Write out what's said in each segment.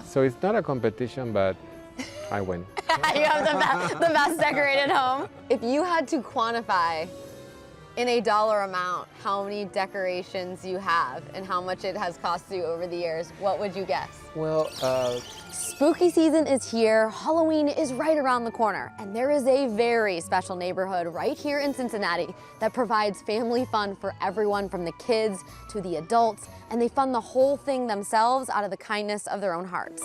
So it's not a competition, but I win. You have the best decorated home. If you had to quantify in a dollar amount how many decorations you have and how much it has cost you over the years, what would you guess? Well, Spooky season is here, Halloween is right around the corner, and there is a very special neighborhood right here in Cincinnati that provides family fun for everyone from the kids to the adults, and they fund the whole thing themselves out of the kindness of their own hearts.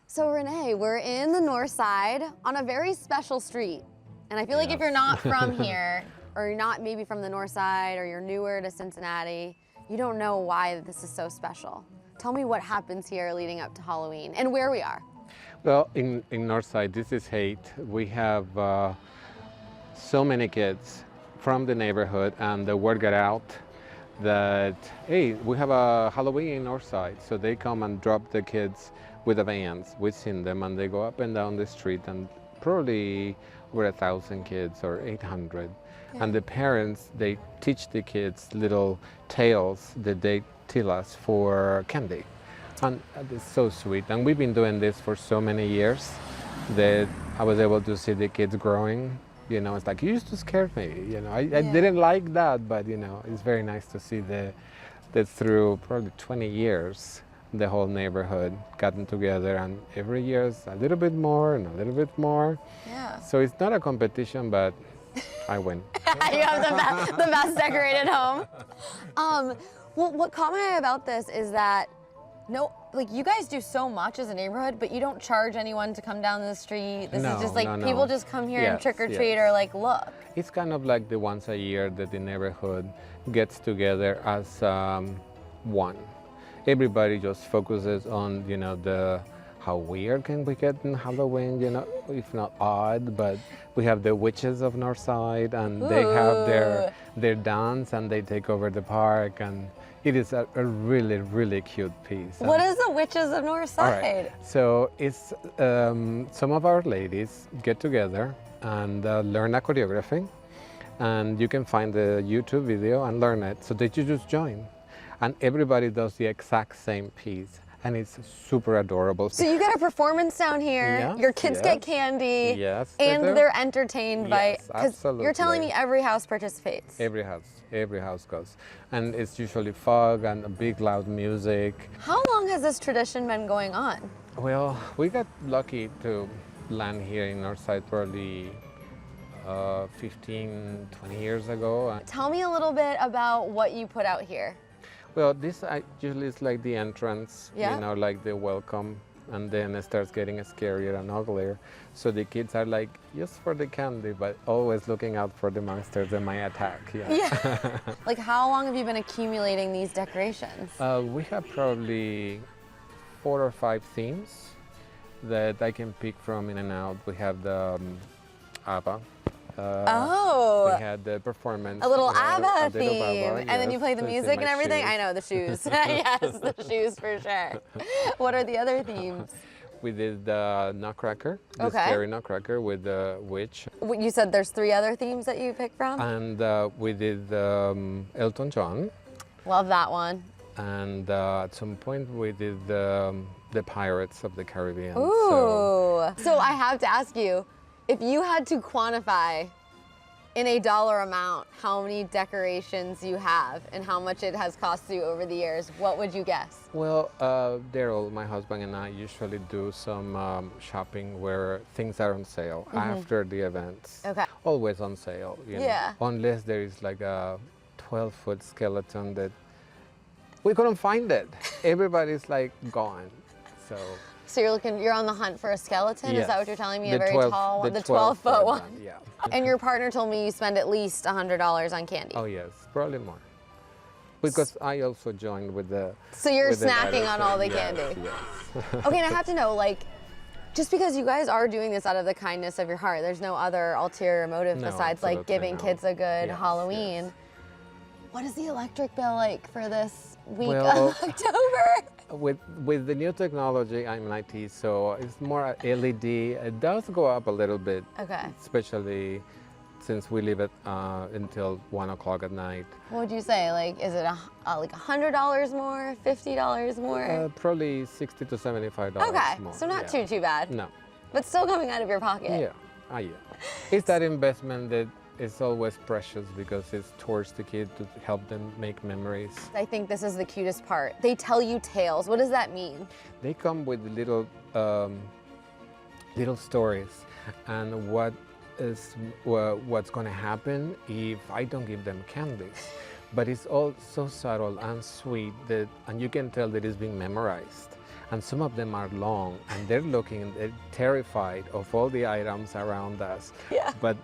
So Renee, we're in the north side on a very special street. And I feel like if you're not from here, or you're not maybe from the north side, or you're newer to Cincinnati, you don't know why this is so special. Tell me what happens here leading up to Halloween and where we are. well, in Northside, this is Haight. We have so many kids from the neighborhood, and the word got out that, hey, we have a Halloween in Northside. So they come and drop the kids with the vans. We've seen them, and they go up and down the street, and probably over 1,000 kids or 800. Yeah. And the parents, they teach the kids little tales that they tell us for candy. And it's so sweet. And we've been doing this for so many years that I was able to see the kids growing. You know, it's like, you used to scare me. You know, I didn't like that, but you know, it's very nice to see that through probably 20 years, the whole neighborhood gotten together, and every year is a little bit more and a little bit more. Yeah. So it's not a competition, but I win. You have the best decorated home. Well, what caught my eye about this is that you guys do so much as a neighborhood, but you don't charge anyone to come down the street. This is just like people just come here and trick or treat or like look. It's kind of like the once a year that the neighborhood gets together as one. Everybody just focuses on, you know, how weird can we get in Halloween, you know, if not odd, but we have the witches of Northside, and they have their dance, and they take over the park, and it is a really, really cute piece. What is the witches of Northside? All right. So it's some of our ladies get together and learn a choreography, and you can find the YouTube video and learn it, so that you just join. And everybody does the exact same piece, and it's super adorable. So you get a performance down here, Yes, your kids get candy, and they're entertained by, because you're telling me every house participates. Every house goes. And it's usually fog and a big loud music. How long has this tradition been going on? Well, we got lucky to land here in Northside probably 15, 20 years ago. Tell me a little bit about what you put out here. Well, this usually is like the entrance, you know, like the welcome, and then it starts getting scarier and uglier. So the kids are like, just for the candy, but always looking out for the monsters that might attack. Yeah. Like, how long have you been accumulating these decorations? We have probably 4 or 5 themes that I can pick from in and out. We have the ABBA. We had the performance. A little ABBA theme. ABBA, and then you play the music and everything? Shoes. I know, the shoes. Yes, the shoes for sure. What are the other themes? We did the Nutcracker, the scary Nutcracker with the witch. You said there's 3 other themes that you picked from? And we did Elton John. Love that one. And at some point we did the Pirates of the Caribbean. Ooh. So I have to ask you, if you had to quantify in a dollar amount how many decorations you have and how much it has cost you over the years, what would you guess? Well, Daryl, my husband, and I usually do some shopping where things are on sale after the events. Okay. Always on sale, you know, unless there is like a 12-foot skeleton that we couldn't find it. Everybody's like gone, so. So you're on the hunt for a skeleton? Yes. Is that what you're telling me? The A very tall one? The 12-foot one? Yeah. And your partner told me you spend at least $100 on candy. Oh yes, probably more. Because I also joined with the... So you're snacking on all the candy? Yes. Okay, and I have to know, like, just because you guys are doing this out of the kindness of your heart, there's no other ulterior motive besides like giving kids a good Halloween. Yes. What is the electric bill like for this week of October? with the new technology, I'm in IT, so it's more LED. It does go up a little bit, Okay. especially since we leave it until 1 o'clock at night. What would you say? Like, is it like $100 more, $50 more? Probably $60 to $75 Okay, more. so not yeah. too bad. No. But still coming out of your pocket. Yeah. Yeah. It's that investment that is always precious because it's towards the kid to help them make memories. I think this is the cutest part. They tell you tales. What does that mean? They come with little little stories, and what's going to happen if I don't give them candies. But it's all so subtle and sweet and you can tell that it's being memorized. And some of them are long, and they're terrified of all the items around us. Yeah. But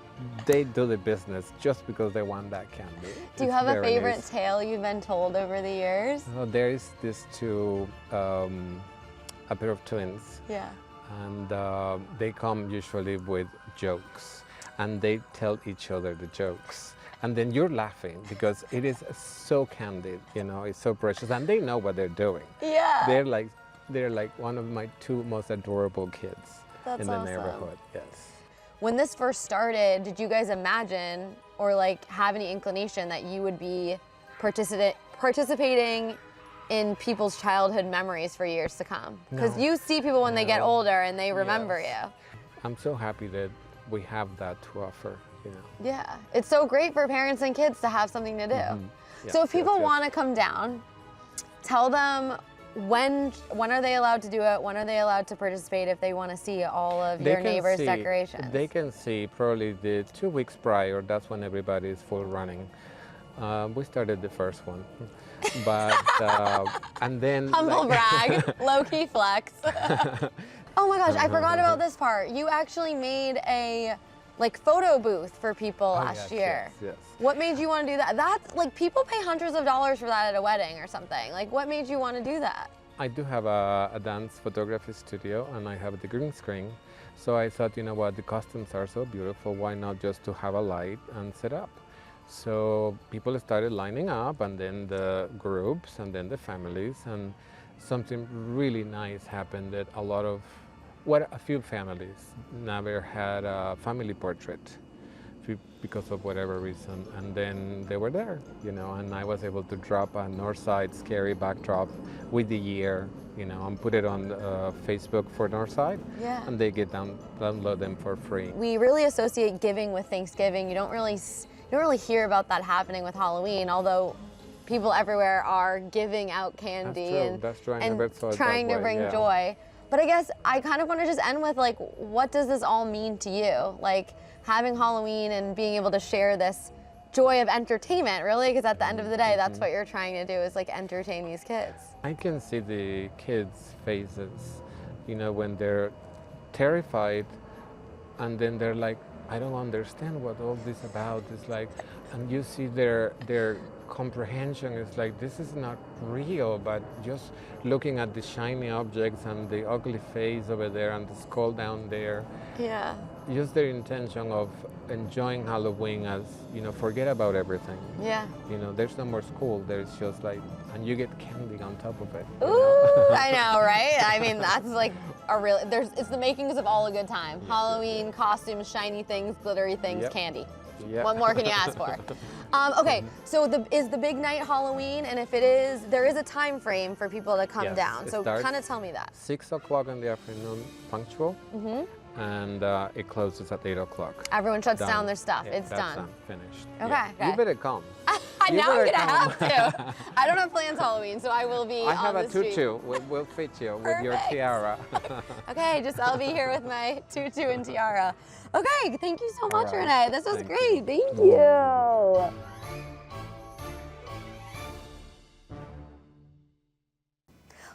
they do the business just because they want that candy. Do you have a favorite tale you've been told over the years? There is this a pair of twins. Yeah. And they come usually with jokes, and they tell each other the jokes. And then you're laughing because it is so candid, it's so precious, and they know what they're doing. Yeah. They're like one of my two most adorable kids in the awesome. neighborhood. Yes. When this first started, did you guys imagine or have any inclination that you would be participating in people's childhood memories for years to come? Because you see people when they get older and they remember you. I'm so happy that we have that to offer. Yeah, it's so great for parents and kids to have something to do. Mm-hmm. So if people want to come down, tell them when are they allowed to do it? When are they allowed to participate if they want to see all of your neighbors' decorations? They can see probably the 2 weeks prior. That's when everybody is full running. We started the first one, but and then humble brag, low-key flex. Oh my gosh, I forgot about this part. You actually made a photo booth for people last year. Yes. What made you want to do that? That's people pay hundreds of dollars for that at a wedding or something. What made you want to do that? I do have a dance photography studio, and I have the green screen. So I thought, the costumes are so beautiful. Why not just to have a light and set up? So people started lining up, and then the groups, and then the families, and something really nice happened that a few families never had a family portrait because of whatever reason, and then they were there, and I was able to drop a Northside scary backdrop with the year, and put it on Facebook for Northside, and they get download them for free. We really associate giving with Thanksgiving. You don't really hear about that happening with Halloween, although people everywhere are giving out candy and trying to bring joy. But I guess I kind of want to just end with what does this all mean to you? Having Halloween and being able to share this joy of entertainment, really, because at the end of the day, that's what you're trying to do is entertain these kids. I can see the kids' faces, when they're terrified, and then they're like, I don't understand what all this about. It's and you see their comprehension is this is not real, but just looking at the shiny objects and the ugly face over there and the skull down there. Yeah. Just their intention of enjoying Halloween as, forget about everything. Yeah. There's no more school. There's just and you get candy on top of it. Ooh, I know, right? I mean, that's it's the makings of all a good time. Yeah. Halloween, costumes, shiny things, glittery things, candy. Yeah. What more can you ask for? Okay, so is the big night Halloween? And if it is, there is a time frame for people to come down. So kind of tell me that. 6 o'clock in the afternoon, punctual. And it closes at 8 o'clock. Everyone shuts down their stuff. Yeah, it's done. Finished. Okay. Yeah. Okay. You better come. Now I'm gonna have to. I don't have plans Halloween, so I will be on the street. I have a tutu. We'll fit you with your tiara. Okay, I'll be here with my tutu and tiara. Okay, thank you so much, Renee. This was great. Thank you.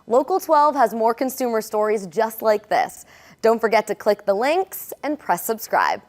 Local 12 has more consumer stories just like this. Don't forget to click the links and press subscribe.